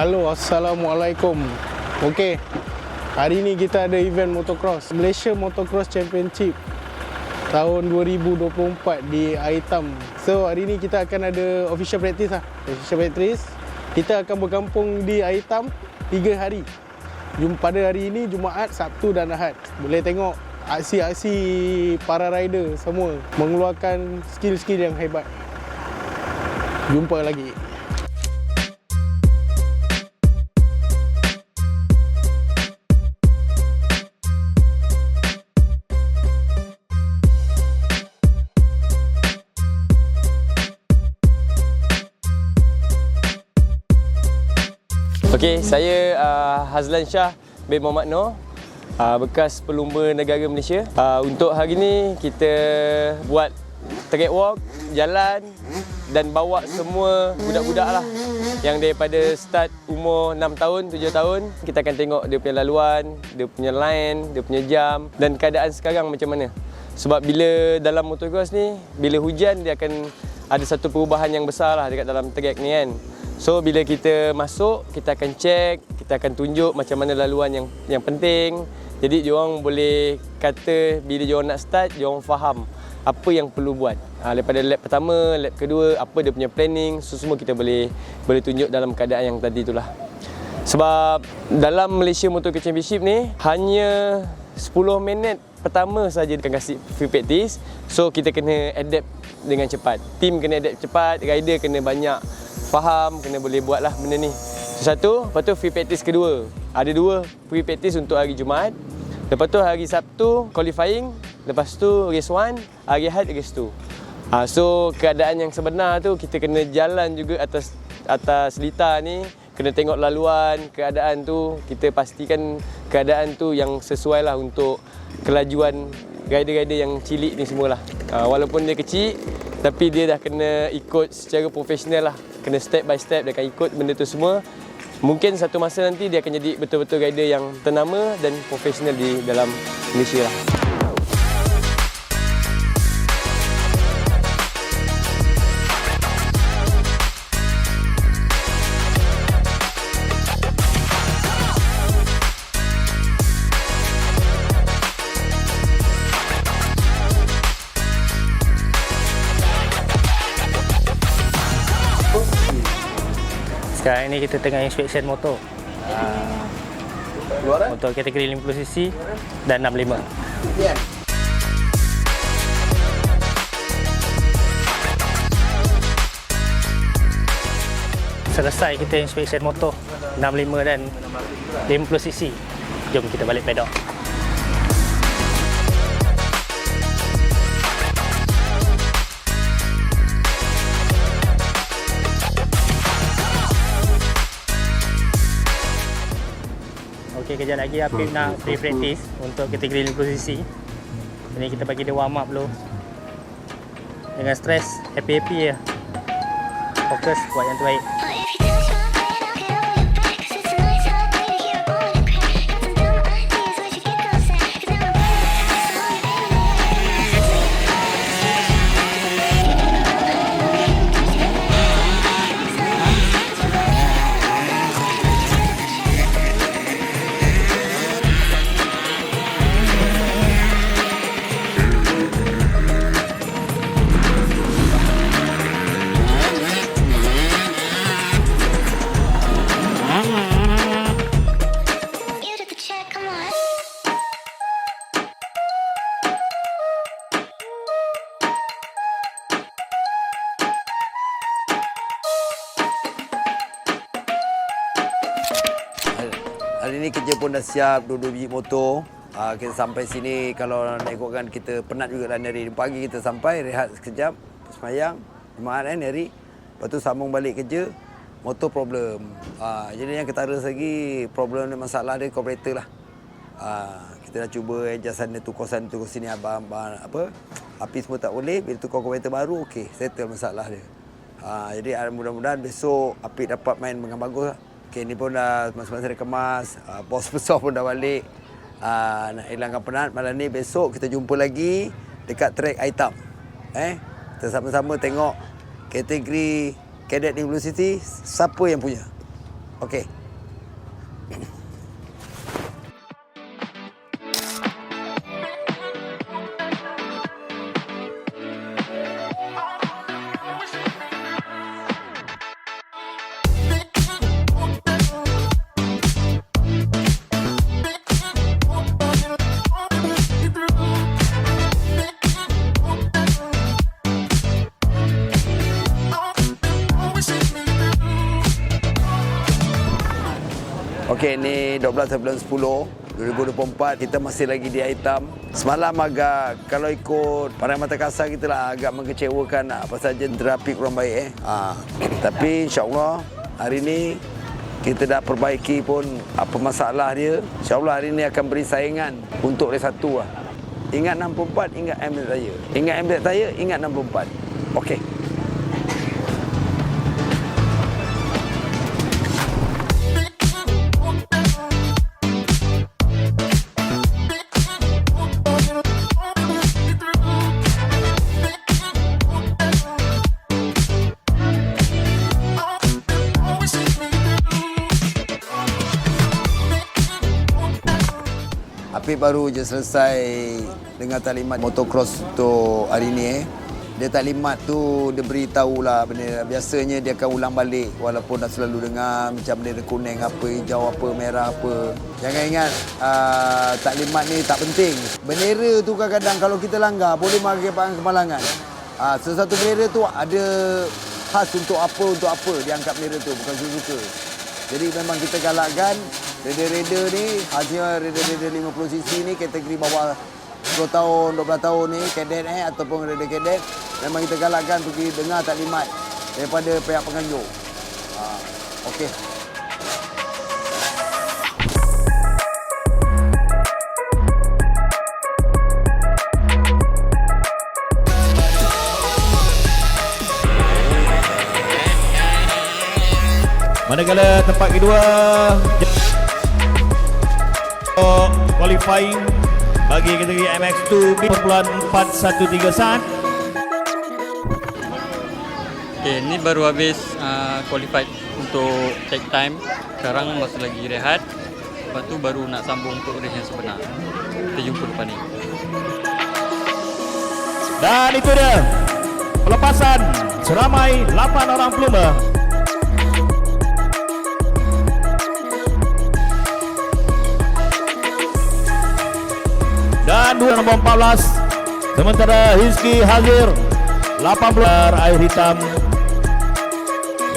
Halo, Assalamualaikum. Okey, hari ni kita ada event motocross, Malaysia Motocross Championship tahun 2024 di Aitam. So hari ni kita akan ada official practice lah. Official practice. Kita akan berkampung di Aitam 3 hari. Pada hari ini Jumaat, Sabtu dan Ahad. Boleh tengok aksi-aksi para rider semua mengeluarkan skill-skill yang hebat. Jumpa lagi. Okey, saya Hazlan Shah bin Muhammad Noor, bekas pelumba negara Malaysia. Untuk hari ni kita buat track walk, jalan dan bawa semua budak-budak lah yang daripada start umur 6 tahun, 7 tahun. Kita akan tengok dia punya laluan, dia punya line, dia punya jam dan keadaan sekarang macam mana. Sebab bila dalam motocross ni, bila hujan dia akan ada satu perubahan yang besar lah dekat dalam track ni kan. So bila kita masuk, kita akan check, kita akan tunjuk macam mana laluan yang penting. Jadi diorang boleh kata bila diorang nak start, diorang faham apa yang perlu buat. Daripada lap pertama, lap kedua, apa dia punya planning, so semua kita boleh tunjuk dalam keadaan yang tadi itulah. Sebab dalam Malaysia Motocross Championship ni hanya 10 minit pertama saja akan kasih free practice. So kita kena adapt dengan cepat. Team kena adapt cepat, rider kena banyak faham, kena boleh buat lah benda ni. Satu, lepas tu free practice kedua. Ada 2 free practice untuk hari Jumaat. Lepas tu hari Sabtu qualifying. Lepas tu race 1, hari Ahad race 2. So keadaan yang sebenar tu kita kena jalan juga atas litar ni. Kena tengok laluan, keadaan tu. Kita pastikan keadaan tu yang sesuai lah untuk kelajuan rider-rider yang cilik ni semualah. Walaupun dia kecil, tapi dia dah kena ikut secara profesional lah. Kena step by step, dia akan ikut benda tu semua. Mungkin satu masa nanti dia akan jadi betul-betul rider yang ternama dan profesional di dalam Malaysia lah. Sekarang ni kita tengah inspection motor. Motor kategori 50cc dan 65. Selesai kita inspection motor 65 dan 50cc. Jom kita balik pedok. Okey, kejap lagi Apip nak free practice untuk kategori 50cc. Ini kita bagi dia warm up dulu. Jangan stres, happy-happy je. Fokus buat yang terbaik. Hari ni kerja pun dah siap, 2 biji motor. Kita sampai sini, kalau nak ikutkan kita penat juga lah hari. Pagi kita sampai, rehat sekejap, semayang, Jumaat kan hari. Lepas tu sambung balik kerja, motor problem. Jadi yang ketara lagi, problem dia, masalah dia carburetor lah. Kita dah cuba adjust sana, tukar sini, api semua tak boleh. Bila tukar carburetor baru, okey, settle masalah dia. Jadi mudah-mudahan besok api dapat main dengan bagus lah. Okay, ni pun dah masa-masa dia kemas, bos besar pun dah balik. Nak hilangkan penat. Malam ni besok kita jumpa lagi dekat track Aitam. Kita sama-sama tengok kategori Cadet 50cc siapa yang punya. Okey. Okey, ni 12 bulan 10 2024, kita masih lagi di Aitam. Semalam agak, kalau ikut pandang mata kasar, kita lah agak mengecewakan lah, pasal jentera api kurang baik. Tapi insyaAllah hari ni kita dah perbaiki pun apa masalah dia. InsyaAllah hari ni akan beri saingan untuk race 1 lah. Ingat 64, ingat Emirates Tire. Ingat Emirates Tire, ingat 64. Okey. Apip baru je selesai dengan taklimat motocross untuk hari ni. Dia taklimat tu dia beritahu lah benda. Biasanya dia akan ulang balik walaupun dah selalu dengar macam bendera kuning apa, hijau apa, merah apa. Jangan ingat taklimat ni tak penting. Bendera tu kadang-kadang kalau kita langgar boleh mengakibatkan kemalangan. Sesuatu bendera tu ada khas untuk apa diangkat bendera tu, bukan suka-suka. Jadi memang kita galakkan rider-rider ni, hasilnya rider-rider 50cc ni kategori bawah 10 tahun, 12 tahun ni, kadet ataupun rider kadet, memang kita galakkan pergi dengar taklimat daripada pihak penganjur. Okey. Manakala tempat kedua qualifying bagi kategori MX2 4.413 saat. Okay, ni baru habis qualified untuk check time. Sekarang masih lagi rehat. Lepas tu baru nak sambung untuk race yang sebenar. Kita jumpa depan ni. Dan itu dia pelepasan seramai 8 orang pelumba. Dan dua nombor 14, sementara Hizki Hazir 80 air hitam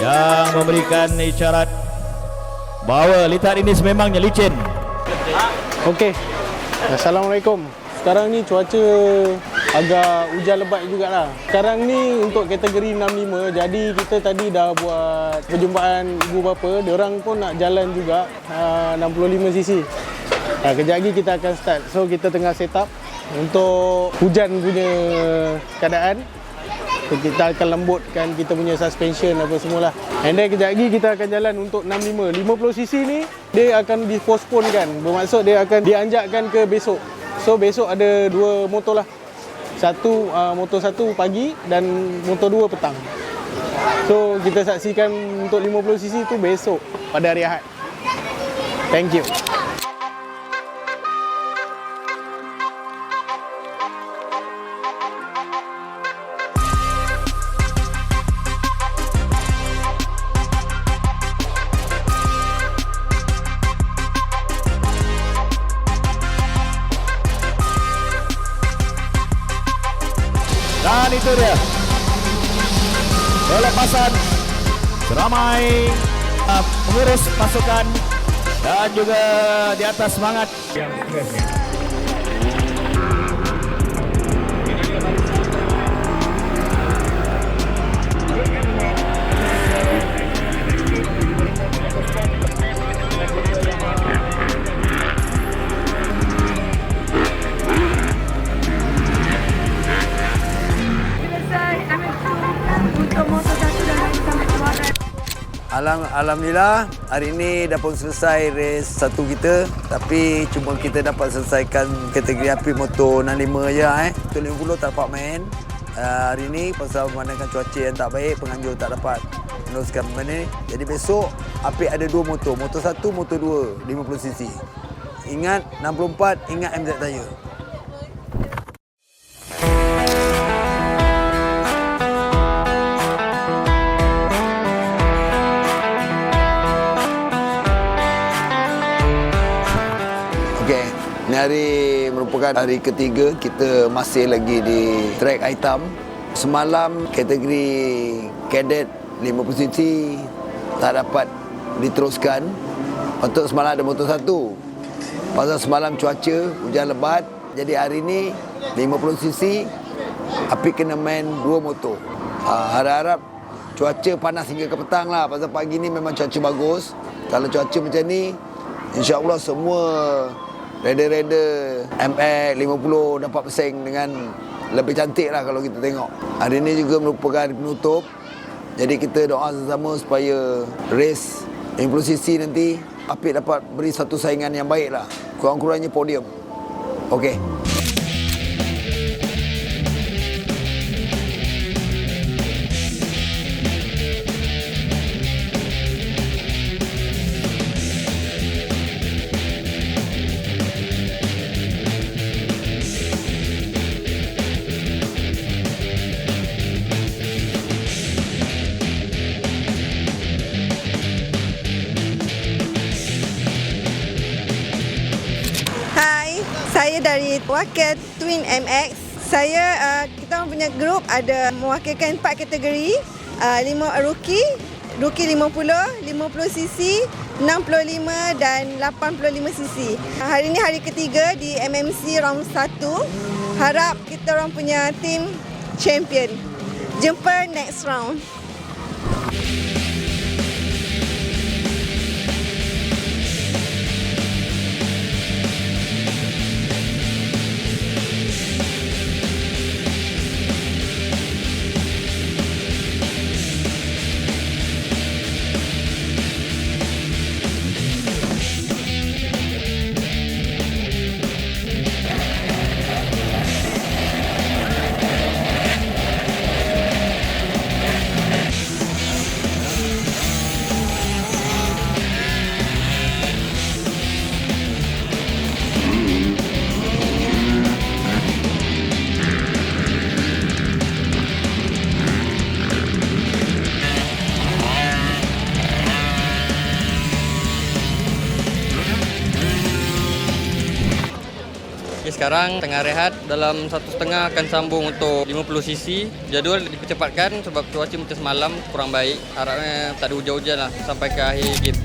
yang memberikan isyarat bahawa lintasan ini sememangnya licin. Okey. Assalamualaikum. Sekarang ni cuaca agak hujan lebat jugalah. Sekarang ni untuk kategori 65, jadi kita tadi dah buat perjumpaan ibu bapa. Diorang pun nak jalan juga 65cc. Kejap lagi kita akan start. So kita tengah set up untuk hujan punya keadaan. Kita akan lembutkan kita punya suspension apa semualah. And then kejap lagi kita akan jalan untuk 65. 50cc ni dia akan dipostponekan. Bermaksud dia akan dianjakkan ke besok. So besok ada dua motor lah. Motor satu pagi dan motor 2 petang. So kita saksikan untuk 50cc tu besok pada hari Ahad. Thank you. Dan itu dia pelepasan seramai pengurus pasukan dan juga di atas semangat yang Alhamdulillah hari ini dah pun selesai race 1 kita, tapi cuma kita dapat selesaikan kategori api motor 65 je Motor 50 tak dapat main hari ini pasal memandangkan cuaca yang tak baik, penganjur tak dapat. meneruskan benda ni. Jadi besok Apik ada 2 motor. Motor 1, motor 2, 50cc. Ingat 64, ingat MZ Tire. Okey, ni hari merupakan hari ketiga kita masih lagi di trek hitam. Semalam kategori cadet 50cc tak dapat diteruskan. Untuk semalam ada motor 1. Pasal semalam cuaca hujan lebat. Jadi hari ni 50cc Apik kena main 2 motor. Harap-harap cuaca panas hingga ke petang lah. Pasal pagi ni memang cuaca bagus. Kalau cuaca macam ni, insya-Allah semua rider-rider MX 50 dapat bersaing dengan lebih cantik lah kalau kita tengok. Hari ini juga merupakan hari penutup. Jadi kita doa sama-sama supaya race 50cc nanti Apik dapat beri satu saingan yang baik lah. Kurang-kurangnya podium. Okey. Saya dari wakil Twin MX. Kita orang punya grup ada mewakilkan 4 kategori. 5 rookie 50, 50cc, 65 dan 85cc. Hari ini hari ketiga di MMC round 1. Harap kita orang punya team champion. Jumpa next round. Sekarang tengah rehat, dalam 1.5 akan sambung untuk 50cc. Jadual dipercepatkan sebab cuaca macam semalam kurang baik. Harapnya tak ada hujan-hujan lah sampai ke akhir game.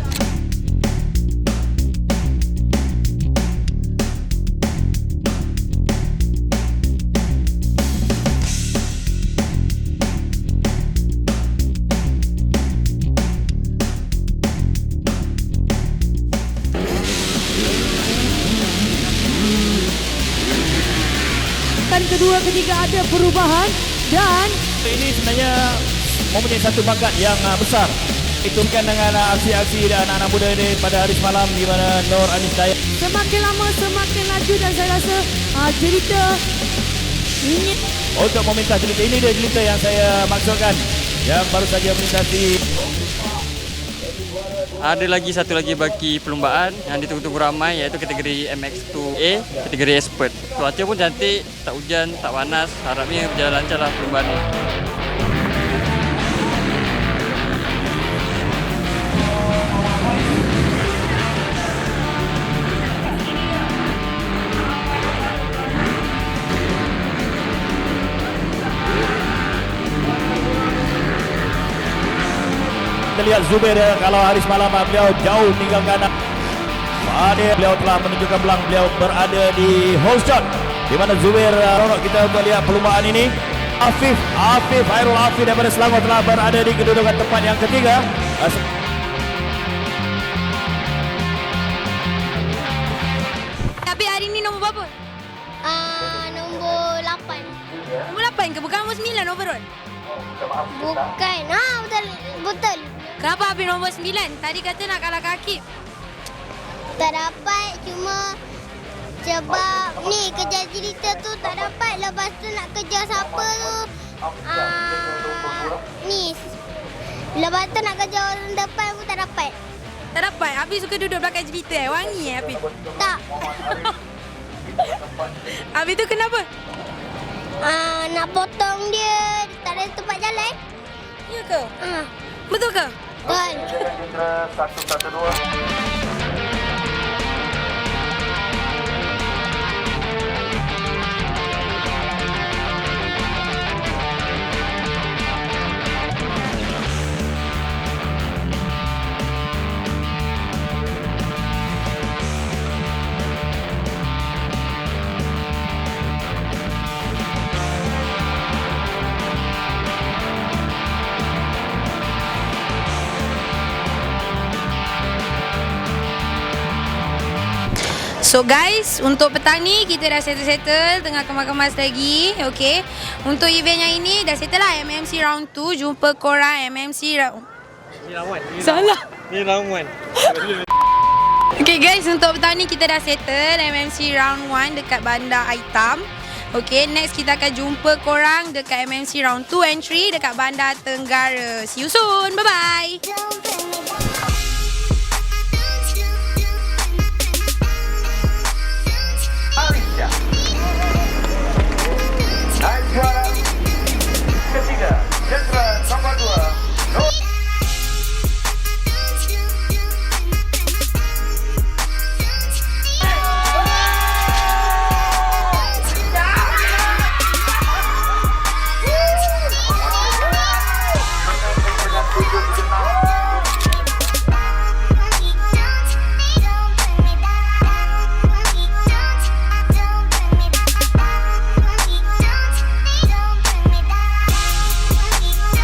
Kedua, ketiga ada perubahan dan ini sebenarnya mempunyai satu bakat yang besar. Itu kan dengan aksi-aksi dan anak-anak muda ini pada hari semalam di mana Nur Anis Dayat. Semakin lama semakin laju dan saya rasa jelita ini. Untuk meminta jelita ini dia jelita yang saya maksudkan yang baru saja melintasi. Ada lagi satu lagi baki perlombaan yang ditunggu-tunggu ramai iaitu kategori MX2A, kategori expert. Cuaca pun cantik, tak hujan, tak panas. Harapnya berjalan lancar lah perlombaan ini. Kita lihat Zubair, kalau hari semalam beliau jauh meninggalkan Fadil. Beliau telah menunjukkan belang beliau berada di hole shot, di mana Zubair ronok kita untuk lihat perlombaan ini. Afif Hairul Afif daripada Selangor telah berada di kedudukan tempat yang ketiga. Tapi hari ini nombor berapa? Nombor 8. Nombor 8 ke? Bukan nombor 9 overall? Bukan. Betul. Kenapa habis nombor 9? Tadi kata nak kalah kaki. Tak dapat, cuma sebab ni kejar cerita tu tak dapat. Lepas tu nak kejar siapa tu. Ni Lepas tu nak kerja orang depan pun tak dapat. Tak dapat. Abi suka duduk belakang cerita Wangi Abi? Tak. Abi tu kenapa? Nak potong dia tak ada tempat jalan. Ya ke? Betul ke? Betul. So guys, untuk petang ni kita dah settle-settle, tengah kemas-kemas lagi. Okay. Untuk event yang ini dah settle lah, MMC round 2. Jumpa korang MMC round... Ni round 1. Salah. Ni round 1. Okay guys, untuk petang ni kita dah settle MMC round 1 dekat Bandar Aitam. Okay, next kita akan jumpa korang dekat MMC round 2 and 3 dekat Bandar Tenggara. See you soon. Bye-bye.